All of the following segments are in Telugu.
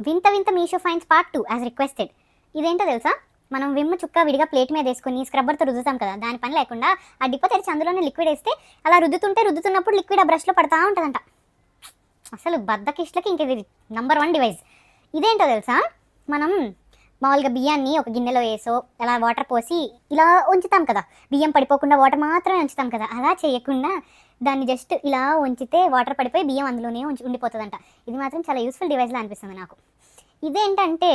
వింత వింత Meesho fines part 2 as requested. ఇదేంటో తెలుసా, మనం విమ్ చుక్క విడిగా ప్లేట్ మీద వేసుకొని స్క్రబ్బర్తో రుద్దుతాం కదా, దాని పని లేకుండా ఆ డిప్ప తెరిచి అందులోనే లిక్విడ్ వేస్తే అలా రుద్దుతున్నప్పుడు లిక్విడ్ ఆ బ్రష్లో పడతా ఉంటుందంట. అసలు బద్దకిష్లకి ఇంక ఇది నంబర్ 1 డివైస్. ఇదేంటో తెలుసా, మనం మామూలుగా బియ్యాన్ని ఒక గిన్నెలో వేసో అలా వాటర్ పోసి ఇలా ఉంచుతాం కదా, బియ్యం పడిపోకుండా వాటర్ మాత్రమే ఉంచుతాం కదా, అలా చేయకుండా దాన్ని జస్ట్ ఇలా ఉంచితే వాటర్ పడిపోయి బియ్యం అందులోనే ఉండిపోతుందంట. ఇది మాత్రం చాలా యూస్ఫుల్ డివైస్లా అనిపిస్తుంది నాకు. ఇదేంటంటే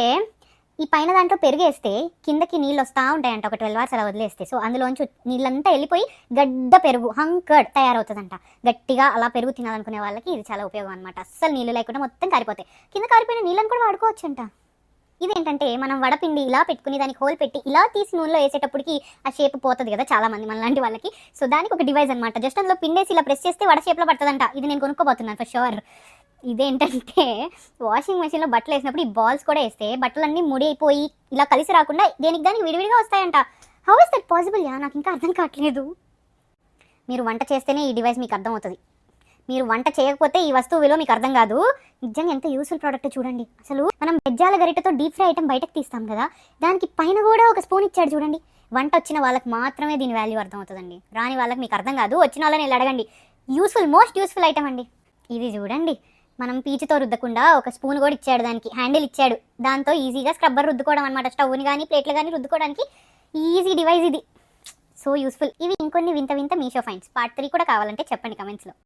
ఈ పైన దాంట్లో పెరుగేస్తే కిందకి నీళ్ళు వస్తూ ఉంటాయంట, ఒక 12 hours అలా వదిలేస్తే. సో అందులోంచి నీళ్ళంతా వెళ్ళిపోయి గడ్డ పెరుగు హంకర్డ్ తయారవుతుందంట. గట్టిగా అలా పెరుగు తినాలనుకునే వాళ్ళకి ఇది చాలా ఉపయోగం అనమాట. అస్సలు నీళ్ళు లేకుండా మొత్తం కారిపోతాయి, కింద కారిపోయిన నీళ్ళని కూడా వాడుకోవచ్చంట. ఇదేంటంటే మనం వడపిండి ఇలా పెట్టుకుని దానికి హోల్ పెట్టి ఇలా తీసి నూనెలో వేసేటప్పటికి ఆ షేప్ పోతుంది కదా చాలా మంది మనలాంటి వాళ్ళకి. సో దానికి ఒక డివైస్ అనమాట. జస్ట్ అందులో పిండేసి ఇలా ప్రెస్ చేస్తే వడ షేప్లో పడుతుందంట. ఇది నేను కొనుక్కోబోతున్నాను ఫర్ షూర్. ఇదేంటంటే వాషింగ్ మెషిన్లో బట్టలు వేసినప్పుడు ఈ బాల్స్ కూడా వేస్తే బట్టలన్నీ ముడి అయిపోయి ఇలా కలిసి రాకుండా దేనికి దానికి విడివిడిగా వస్తాయంట. How is that possible yeah, నాకు ఇంకా అర్థం కావట్లేదు. మీరు వంట చేస్తేనే ఈ డివైస్ మీకు అర్థమవుతుంది. మీరు వంట చేయకపోతే ఈ వస్తువు విలువ మీకు అర్థం కాదు. నిజంగా ఎంత యూస్ఫుల్ ప్రోడక్ట్ చూడండి. అసలు మనం బెజ్జాల గరిటతో డీప్ ఫ్రై ఐటమ్ బయటకు తీస్తాం కదా, దానికి పైన కూడా ఒక స్పూన్ ఇచ్చాడు చూడండి. వంట వచ్చిన వాళ్ళకి మాత్రమే దీని వాల్యూ అర్థమవుతుందండి, రాని వాళ్ళకి మీకు అర్థం కాదు. వచ్చిన వాళ్ళని ఇలా అడగండి. యూస్ఫుల్, మోస్ట్ యూస్ఫుల్ ఐటమ్ అండి ఇది. చూడండి, మనం పీచుతో రుద్దకుండా ఒక స్పూన్ కూడా ఇచ్చాడు, దానికి హ్యాండిల్ ఇచ్చాడు. దాంతో ఈజీగా స్క్రబ్బర్ రుద్దుకోవడం అనమాట. స్టవ్ని కానీ ప్లేట్లు కానీ రుద్దుకోవడానికి ఈజీ డివైస్ ఇది. So useful. ఇవి ఇంకొన్ని వింత వింత మీషో ఫైన్స్ పార్ట్ 3 కూడా కావాలంటే చెప్పండి కమెంట్స్లో.